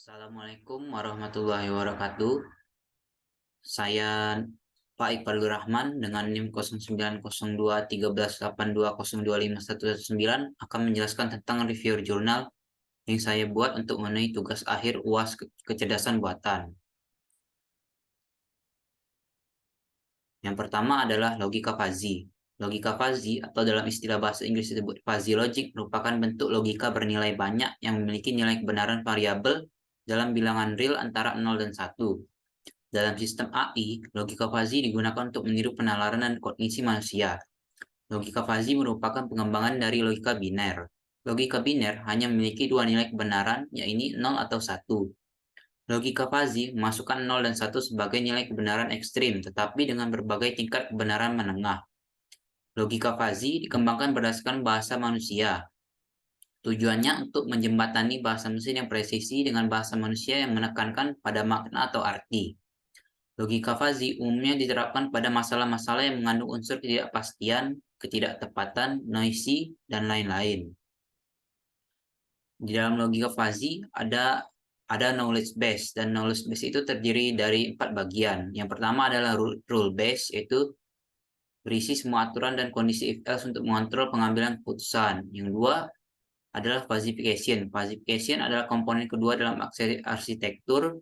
Assalamualaikum warahmatullahi wabarakatuh. Saya Pak Iqbalur Rahman dengan NIM 09021382025119 akan menjelaskan tentang review jurnal yang saya buat untuk memenuhi tugas akhir UAS Kecerdasan Buatan. Yang pertama adalah logika fuzzy. Logika fuzzy atau dalam istilah bahasa Inggris disebut fuzzy logic merupakan bentuk logika bernilai banyak yang memiliki nilai kebenaran variabel dalam bilangan real antara 0 dan 1. Dalam sistem AI, logika fuzzy digunakan untuk meniru penalaran dan kognisi manusia. Logika fuzzy merupakan pengembangan dari logika biner. Logika biner hanya memiliki dua nilai kebenaran, yaitu 0 atau 1. Logika fuzzy memasukkan 0 dan 1 sebagai nilai kebenaran ekstrim, tetapi dengan berbagai tingkat kebenaran menengah. Logika fuzzy dikembangkan berdasarkan bahasa manusia. Tujuannya untuk menjembatani bahasa mesin yang presisi dengan bahasa manusia yang menekankan pada makna atau arti. Logika fuzzy umumnya diterapkan pada masalah-masalah yang mengandung unsur ketidakpastian, ketidaktepatan, noisy, dan lain-lain. Di dalam logika fuzzy ada knowledge base, dan knowledge base itu terdiri dari 4 bagian. Yang pertama adalah rule base, yaitu berisi semua aturan dan kondisi if else untuk mengontrol pengambilan keputusan. Yang kedua adalah fuzzification. Fuzzification adalah komponen kedua dalam arsitektur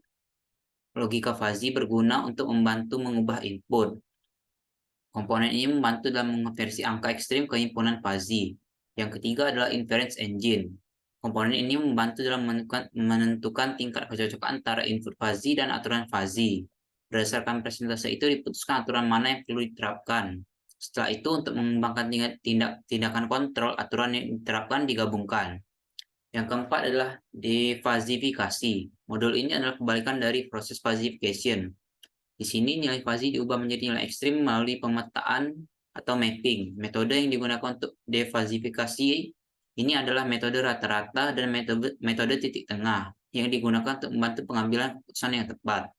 logika fuzzy, berguna untuk membantu mengubah input. Komponen ini membantu dalam mengonversi angka ekstrim ke himpunan fuzzy. Yang ketiga adalah inference engine. Komponen ini membantu dalam menentukan tingkat kecocokan antara input fuzzy dan aturan fuzzy. Berdasarkan presentase itu diputuskan aturan mana yang perlu diterapkan. Setelah itu, untuk mengembangkan tindakan kontrol, aturan yang diterapkan digabungkan. Yang keempat adalah defuzzifikasi. Modul ini adalah kebalikan dari proses fuzzification. Di sini nilai fuzzy diubah menjadi nilai ekstrim melalui pemetaan atau mapping. Metode yang digunakan untuk defuzzifikasi ini adalah metode rata-rata dan metode titik tengah yang digunakan untuk membantu pengambilan keputusan yang tepat.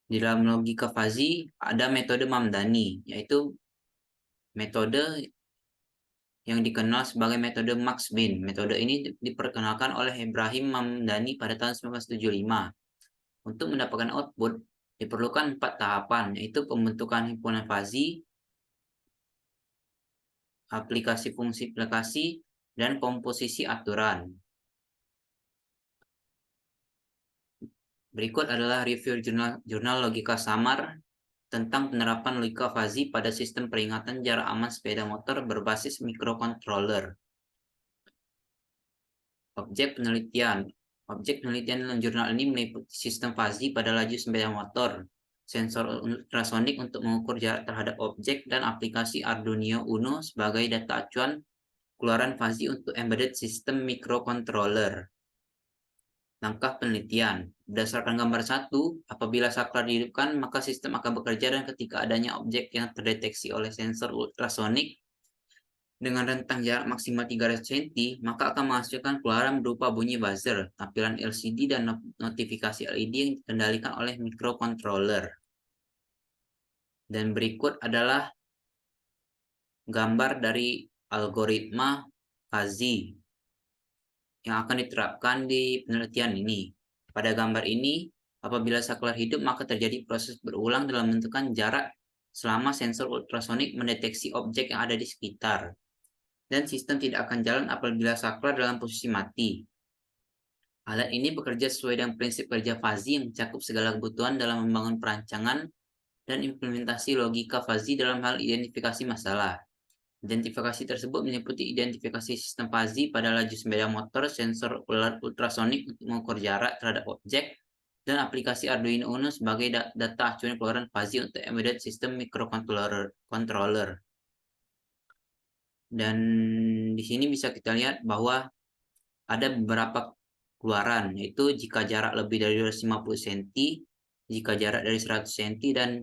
Di dalam logika fuzzy ada metode Mamdani, yaitu metode yang dikenal sebagai metode Max Bin. Metode ini diperkenalkan oleh Ibrahim Mamdani pada tahun 1975. Untuk mendapatkan output, diperlukan 4 tahapan, yaitu pembentukan himpunan fuzzy, aplikasi fungsi aplikasi, dan komposisi aturan. Berikut adalah review jurnal logika samar tentang penerapan logika fuzzy pada sistem peringatan jarak aman sepeda motor berbasis microcontroller. Objek penelitian. Objek penelitian dalam jurnal ini meliputi sistem fuzzy pada laju sepeda motor, sensor ultrasonik untuk mengukur jarak terhadap objek, dan aplikasi Arduino Uno sebagai data acuan keluaran fuzzy untuk embedded sistem microcontroller. Langkah penelitian. Berdasarkan gambar 1, apabila saklar dihidupkan, maka sistem akan bekerja, dan ketika adanya objek yang terdeteksi oleh sensor ultrasonik dengan rentang jarak maksimal 300 cm, maka akan menghasilkan keluaran berupa bunyi buzzer, tampilan LCD, dan notifikasi LED yang dikendalikan oleh microcontroller. Dan berikut adalah gambar dari algoritma fuzzy yang akan diterapkan di penelitian ini. Pada gambar ini, apabila saklar hidup, maka terjadi proses berulang dalam menentukan jarak selama sensor ultrasonik mendeteksi objek yang ada di sekitar. Dan sistem tidak akan jalan apabila saklar dalam posisi mati. Alat ini bekerja sesuai dengan prinsip kerja fuzzy yang mencakup segala kebutuhan dalam membangun perancangan dan implementasi logika fuzzy dalam hal identifikasi masalah. Identifikasi tersebut meliputi identifikasi sistem fuzzy pada laju sepeda motor, sensor ultrasonik untuk mengukur jarak terhadap objek, dan aplikasi Arduino Uno sebagai data acuan keluaran fuzzy untuk embedded sistem microcontroller. Dan di sini bisa kita lihat bahwa ada beberapa keluaran, yaitu jika jarak lebih dari 250 cm, jika jarak dari 100 cm, dan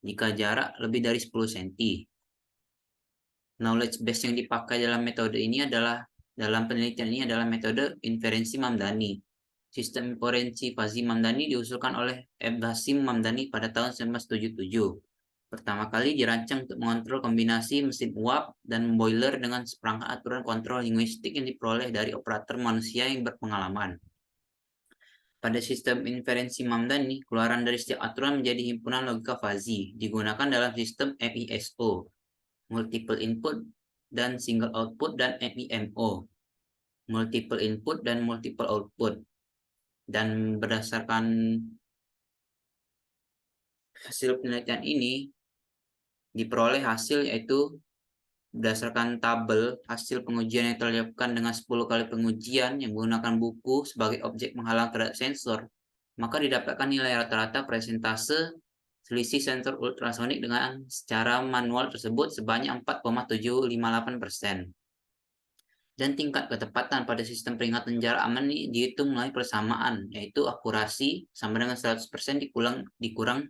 jika jarak lebih dari 10 cm. Knowledge base yang dipakai dalam metode ini dalam penelitian ini adalah metode inferensi Mamdani. Sistem inferensi fuzzy Mamdani diusulkan oleh Ebbasim Mamdani pada tahun 1977. Pertama kali dirancang untuk mengontrol kombinasi mesin uap dan boiler dengan seperangkat aturan kontrol linguistik yang diperoleh dari operator manusia yang berpengalaman. Pada sistem inferensi Mamdani, keluaran dari setiap aturan menjadi himpunan logika fuzzy, digunakan dalam sistem MISO, multiple input dan single output, dan MIMO, multiple input dan multiple output. Dan berdasarkan hasil penelitian ini, diperoleh hasil yaitu berdasarkan tabel hasil pengujian yang telah dilakukan dengan 10 kali pengujian yang menggunakan buku sebagai objek menghalang terhadap sensor, maka didapatkan nilai rata-rata presentase selisih sensor ultrasonik dengan secara manual tersebut sebanyak 4,758%. Dan tingkat ketepatan pada sistem peringatan jarak aman ini dihitung melalui persamaan, yaitu akurasi sama dengan 100% dikurang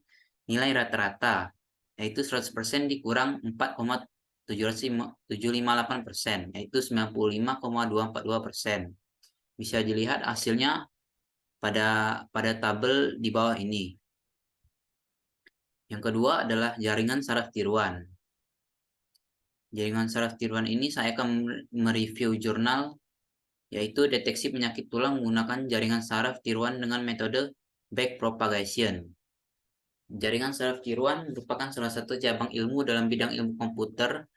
nilai rata-rata, yaitu 100% dikurang 4,758%, yaitu 95,242%. Bisa dilihat hasilnya pada tabel di bawah ini. Yang kedua adalah jaringan saraf tiruan. Jaringan saraf tiruan ini saya akan mereview jurnal yaitu deteksi penyakit tulang menggunakan jaringan saraf tiruan dengan metode backpropagation. Jaringan saraf tiruan merupakan salah satu cabang ilmu dalam bidang ilmu komputer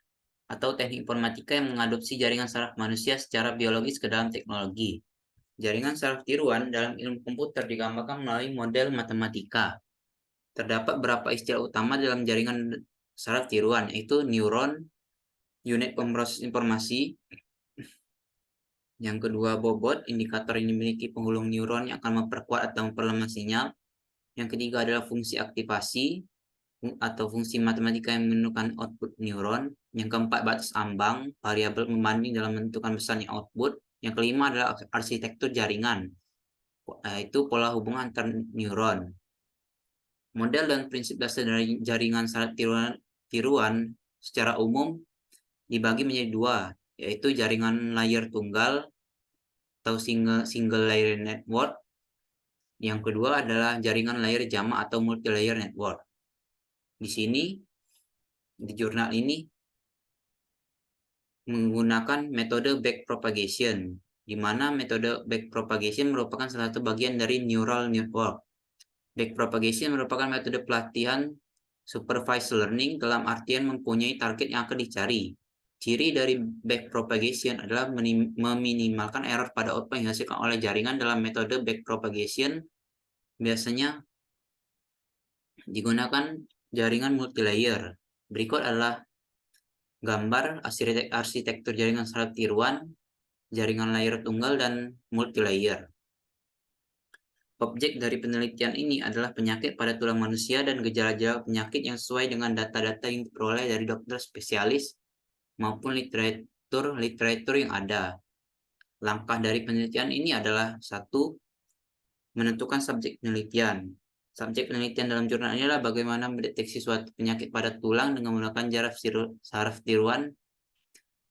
atau teknik informatika yang mengadopsi jaringan saraf manusia secara biologis ke dalam teknologi. Jaringan saraf tiruan dalam ilmu komputer digambarkan melalui model matematika. Terdapat beberapa istilah utama dalam jaringan saraf tiruan, yaitu neuron, unit pemroses informasi. Yang kedua, bobot, indikator yang dimiliki penghubung neuron yang akan memperkuat atau memperlemah sinyal. Yang ketiga adalah fungsi aktivasi atau fungsi matematika yang menentukan output neuron. Yang keempat, batas ambang, variabel pembanding dalam menentukan besarnya output. Yang kelima adalah arsitektur jaringan, yaitu pola hubungan antar neuron. Model dan prinsip dasar dari jaringan saraf tiruan secara umum dibagi menjadi dua, yaitu jaringan layer tunggal atau single layer network. Yang kedua adalah jaringan layer jamak atau multi layer network. Di sini di jurnal ini menggunakan metode backpropagation, di mana metode backpropagation merupakan salah satu bagian dari neural network. Backpropagation merupakan metode pelatihan supervised learning dalam artian mempunyai target yang akan dicari. Ciri dari backpropagation adalah meminimalkan error pada output yang dihasilkan oleh jaringan. Dalam metode backpropagation biasanya digunakan jaringan multilayer. Berikut adalah gambar arsitektur jaringan saraf tiruan, jaringan layer tunggal, dan multilayer. Objek dari penelitian ini adalah penyakit pada tulang manusia dan gejala-gejala penyakit yang sesuai dengan data-data yang diperoleh dari dokter spesialis maupun literatur yang ada. Langkah dari penelitian ini adalah 1. Menentukan subjek penelitian. Subjek penelitian dalam jurnal ini adalah bagaimana mendeteksi suatu penyakit pada tulang dengan menggunakan saraf tiruan,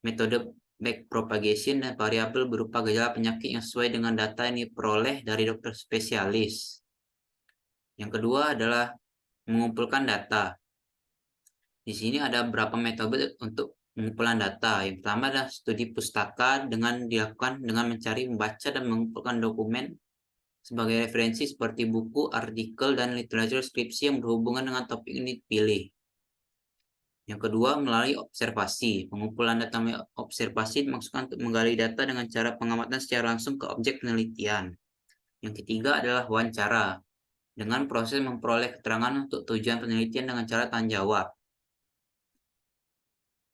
metode backpropagation, dan variabel berupa gejala penyakit yang sesuai dengan data yang diperoleh dari dokter spesialis. Yang kedua adalah mengumpulkan data. Di sini ada beberapa metode untuk pengumpulan data. Yang pertama adalah studi pustaka dengan dilakukan dengan mencari, membaca, dan mengumpulkan dokumen sebagai referensi seperti buku, artikel, dan literatur skripsi yang berhubungan dengan topik ini dipilih. Yang kedua, melalui observasi. Pengumpulan data melalui observasi dimaksudkan untuk menggali data dengan cara pengamatan secara langsung ke objek penelitian. Yang ketiga adalah wawancara, dengan proses memperoleh keterangan untuk tujuan penelitian dengan cara tanya jawab.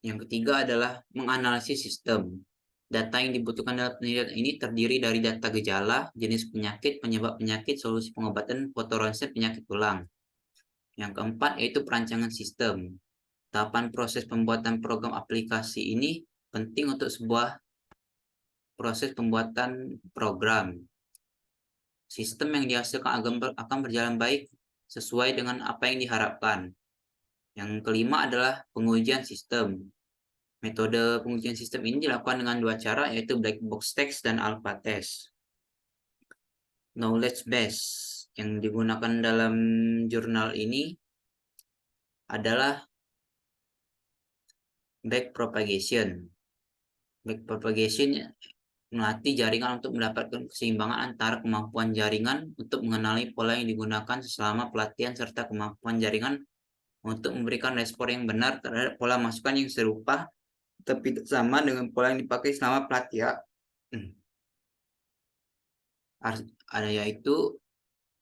Yang ketiga adalah menganalisis sistem. Data yang dibutuhkan dalam penelitian ini terdiri dari data gejala, jenis penyakit, penyebab penyakit, solusi pengobatan, foto ronsen penyakit tulang. Yang keempat yaitu perancangan sistem. Tahapan proses pembuatan program aplikasi ini penting untuk sebuah proses pembuatan program. Sistem yang dihasilkan akan berjalan baik sesuai dengan apa yang diharapkan. Yang kelima adalah pengujian sistem. Metode pengujian sistem ini dilakukan dengan dua cara, yaitu black box test dan alpha test. Knowledge base yang digunakan dalam jurnal ini adalah backpropagation. Backpropagation melatih jaringan untuk mendapatkan keseimbangan antara kemampuan jaringan untuk mengenali pola yang digunakan selama pelatihan serta kemampuan jaringan untuk memberikan respon yang benar terhadap pola masukan yang serupa tapi sama dengan pola yang dipakai selama pelatihan. Ada yaitu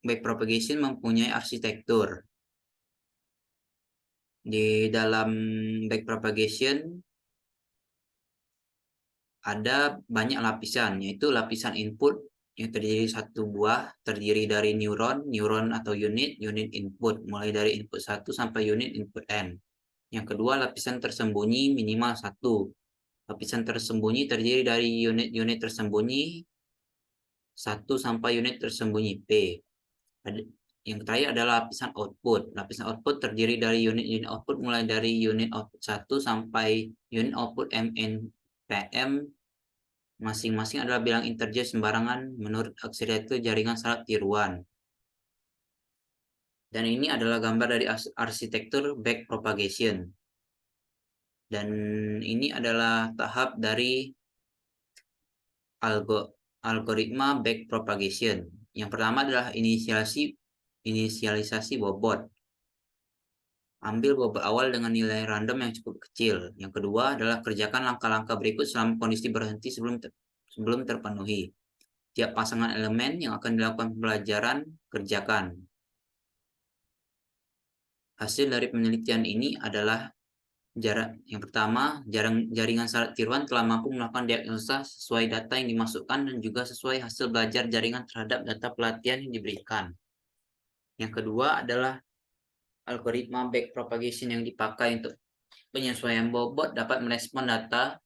backpropagation mempunyai arsitektur. Di dalam backpropagation ada banyak lapisan, yaitu lapisan input yang terdiri dari neuron atau unit input, mulai dari input 1 sampai unit input n. Yang kedua, lapisan tersembunyi minimal 1. Lapisan tersembunyi terdiri dari unit-unit tersembunyi 1 sampai unit tersembunyi p. Yang terakhir adalah lapisan output. Lapisan output terdiri dari unit-unit output mulai dari unit output 1 sampai unit output mn pm. Masing-masing adalah bilang integer sembarangan menurut arsitektur jaringan syarat tiruan. Dan ini adalah gambar dari arsitektur backpropagation. Dan ini adalah tahap dari algoritma backpropagation. Yang pertama adalah inisialisasi bobot. Ambil bobot awal dengan nilai random yang cukup kecil. Yang kedua adalah kerjakan langkah-langkah berikut selama kondisi berhenti sebelum terpenuhi. Tiap pasangan elemen yang akan dilakukan pembelajaran, kerjakan. Hasil dari penelitian ini adalah yang pertama, jaringan syarat tiruan telah mampu melakukan diagnosa sesuai data yang dimasukkan dan juga sesuai hasil belajar jaringan terhadap data pelatihan yang diberikan. Yang kedua adalah algoritma backpropagation yang dipakai untuk penyesuaian bobot dapat merespon data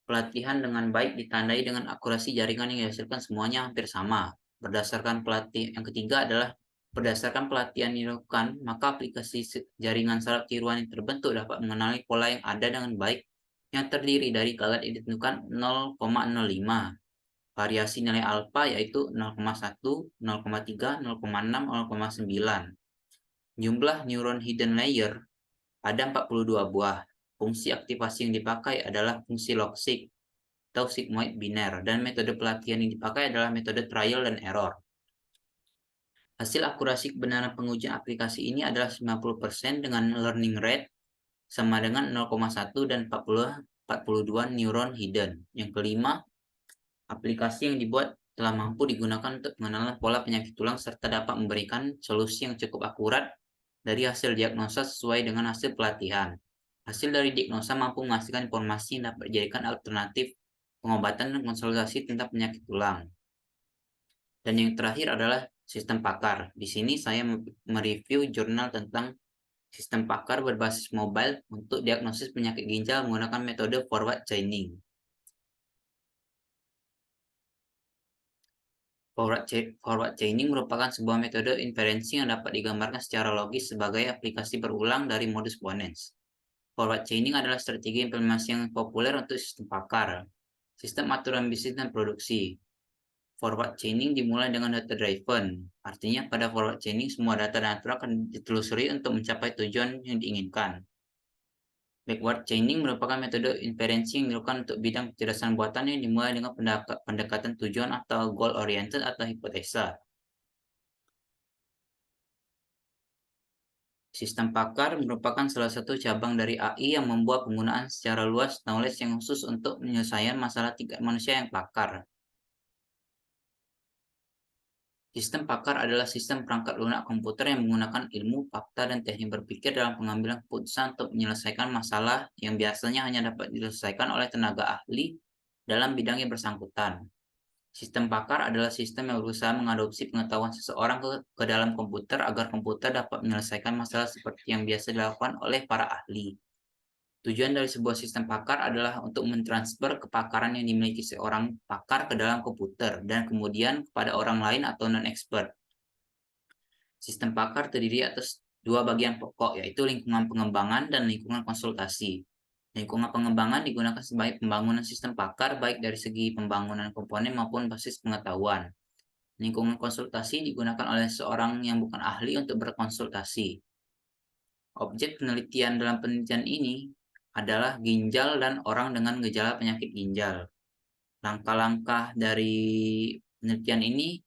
pelatihan dengan baik ditandai dengan akurasi jaringan yang dihasilkan semuanya hampir sama. Yang ketiga adalah berdasarkan pelatihan yang dilakukan, maka aplikasi jaringan syarat tiruan yang terbentuk dapat mengenali pola yang ada dengan baik yang terdiri dari kalimat yang ditentukan 0,05. Variasi nilai alfa yaitu 0,1, 0,3, 0,6, 0,9. Jumlah neuron hidden layer ada 42 buah. Fungsi aktivasi yang dipakai adalah fungsi log-seq atau sigmoid biner, dan metode pelatihan yang dipakai adalah metode trial dan error. Hasil akurasi kebenaran pengujian aplikasi ini adalah 90% dengan learning rate sama dengan 0,1 dan 42 neuron hidden. Yang kelima, aplikasi yang dibuat telah mampu digunakan untuk pengenalan pola penyakit tulang serta dapat memberikan solusi yang cukup akurat dari hasil diagnosa sesuai dengan hasil pelatihan. Hasil dari diagnosa mampu menghasilkan informasi yang dapat dijadikan alternatif pengobatan dan konsultasi tentang penyakit tulang. Dan yang terakhir adalah sistem pakar. Di sini saya mereview jurnal tentang sistem pakar berbasis mobile untuk diagnosis penyakit ginjal menggunakan metode forward chaining. Forward chaining merupakan sebuah metode inferensi yang dapat digambarkan secara logis sebagai aplikasi berulang dari modus ponens. Forward chaining adalah strategi implementasi yang populer untuk sistem pakar, sistem aturan bisnis dan produksi. Forward chaining dimulai dengan data driven, artinya pada forward chaining semua data dan aturan akan ditelusuri untuk mencapai tujuan yang diinginkan. Backward chaining merupakan metode inferensi yang dilakukan untuk bidang kecerdasan buatan yang dimulai dengan pendekatan tujuan atau goal oriented atau hipotesa. Sistem pakar merupakan salah satu cabang dari AI yang membuat penggunaan secara luas knowledge yang khusus untuk penyelesaian masalah tingkat manusia yang pakar. Sistem pakar adalah sistem perangkat lunak komputer yang menggunakan ilmu, fakta, dan teknik berpikir dalam pengambilan keputusan untuk menyelesaikan masalah yang biasanya hanya dapat diselesaikan oleh tenaga ahli dalam bidang yang bersangkutan. Sistem pakar adalah sistem yang berusaha mengadopsi pengetahuan seseorang ke dalam komputer agar komputer dapat menyelesaikan masalah seperti yang biasa dilakukan oleh para ahli. Tujuan dari sebuah sistem pakar adalah untuk mentransfer kepakaran yang dimiliki seorang pakar ke dalam komputer dan kemudian kepada orang lain atau non-expert. Sistem pakar terdiri atas dua bagian pokok, yaitu lingkungan pengembangan dan lingkungan konsultasi. Lingkungan pengembangan digunakan sebagai pembangunan sistem pakar baik dari segi pembangunan komponen maupun basis pengetahuan. Lingkungan konsultasi digunakan oleh seorang yang bukan ahli untuk berkonsultasi. Objek penelitian dalam penelitian ini adalah ginjal dan orang dengan gejala penyakit ginjal. Langkah-langkah dari penelitian ini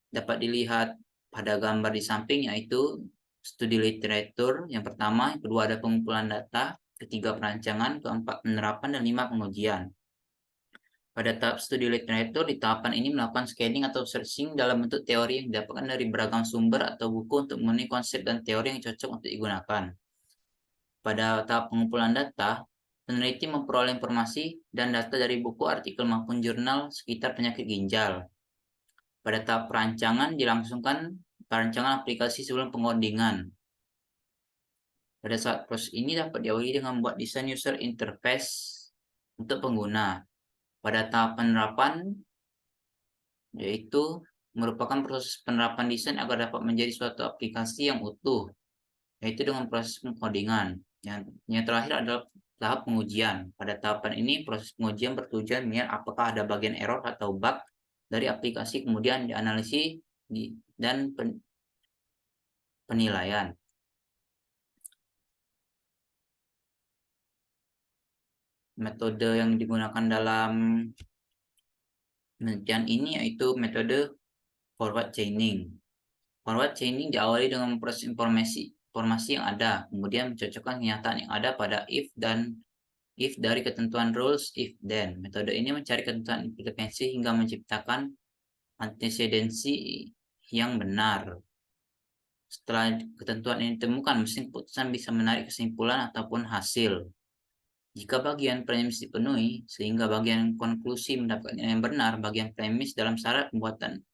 dapat dilihat pada gambar di samping, yaitu studi literatur yang pertama, yang kedua ada pengumpulan data, ketiga perancangan, keempat penerapan, dan lima pengujian. Pada tahap studi literatur, di tahapan ini melakukan scanning atau searching dalam bentuk teori yang didapatkan dari beragam sumber atau buku untuk memenuhi konsep dan teori yang cocok untuk digunakan. Pada tahap pengumpulan data, peneliti memperoleh informasi dan data dari buku, artikel, maupun jurnal sekitar penyakit ginjal. Pada tahap perancangan, dilangsungkan perancangan aplikasi sebelum pengodingan. Pada saat proses ini dapat diawali dengan membuat desain user interface untuk pengguna. Pada tahap penerapan, yaitu merupakan proses penerapan desain agar dapat menjadi suatu aplikasi yang utuh, yaitu dengan proses pengodingan. Yang terakhir adalah tahap pengujian. Pada tahapan ini, proses pengujian bertujuan melihat apakah ada bagian error atau bug dari aplikasi, kemudian dianalisis dan penilaian. Metode yang digunakan dalam penelitian ini yaitu metode forward chaining. Forward chaining diawali dengan memproses informasi yang ada, kemudian mencocokkan kenyataan yang ada pada if dari ketentuan rules if then. Metode ini mencari ketentuan implementasi hingga menciptakan antecedensi yang benar. Setelah ketentuan ini ditemukan, mesin keputusan bisa menarik kesimpulan ataupun hasil. Jika bagian premis dipenuhi, sehingga bagian konklusi mendapatkan yang benar, bagian premis dalam syarat pembuatan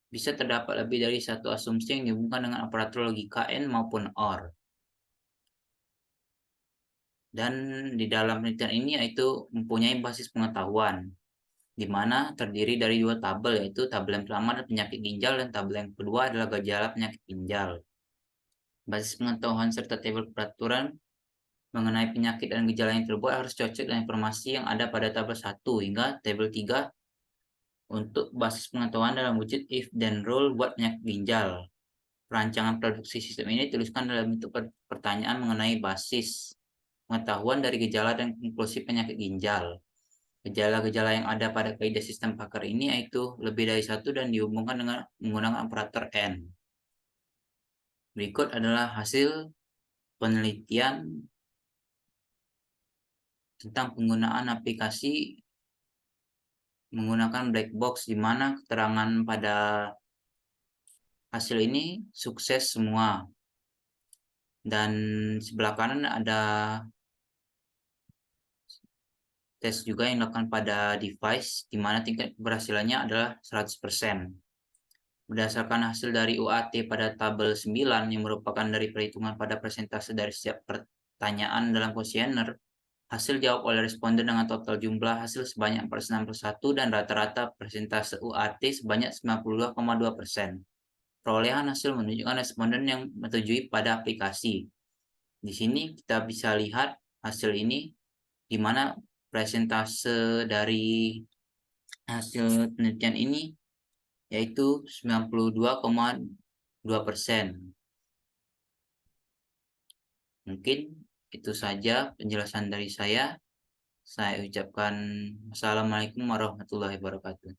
bisa terdapat lebih dari satu asumsi yang dihubungkan dengan aparatur logika N maupun OR. Dan di dalam penelitian ini yaitu mempunyai basis pengetahuan, di mana terdiri dari dua tabel, yaitu tabel yang pertama adalah penyakit ginjal dan tabel yang kedua adalah gejala penyakit ginjal. Basis pengetahuan serta tabel peraturan mengenai penyakit dan gejala yang terbuat harus cocok dengan informasi yang ada pada tabel 1 hingga tabel 3 untuk basis pengetahuan dalam wujud if then rule buat penyakit ginjal. Perancangan produksi sistem ini dituliskan dalam bentuk pertanyaan mengenai basis pengetahuan dari gejala dan konklusi penyakit ginjal. Gejala-gejala yang ada pada kaidah sistem Pakar ini yaitu lebih dari satu dan dihubungkan dengan menggunakan operator N. Berikut adalah hasil penelitian tentang penggunaan aplikasi menggunakan black box, di mana keterangan pada hasil ini sukses semua. Dan sebelah kanan ada tes juga yang dilakukan pada device, di mana tingkat keberhasilannya adalah 100%. Berdasarkan hasil dari UAT pada tabel 9 yang merupakan dari perhitungan pada persentase dari setiap pertanyaan dalam kuesioner, hasil jawab oleh responden dengan total jumlah hasil sebanyak 461 dan rata-rata persentase UAT sebanyak 92,2%. Perolehan hasil menunjukkan responden yang menyetujui pada aplikasi. Di sini kita bisa lihat hasil ini, di mana presentase dari hasil penelitian ini yaitu 92,2%. Mungkin itu saja penjelasan dari saya. Saya ucapkan wassalamualaikum warahmatullahi wabarakatuh.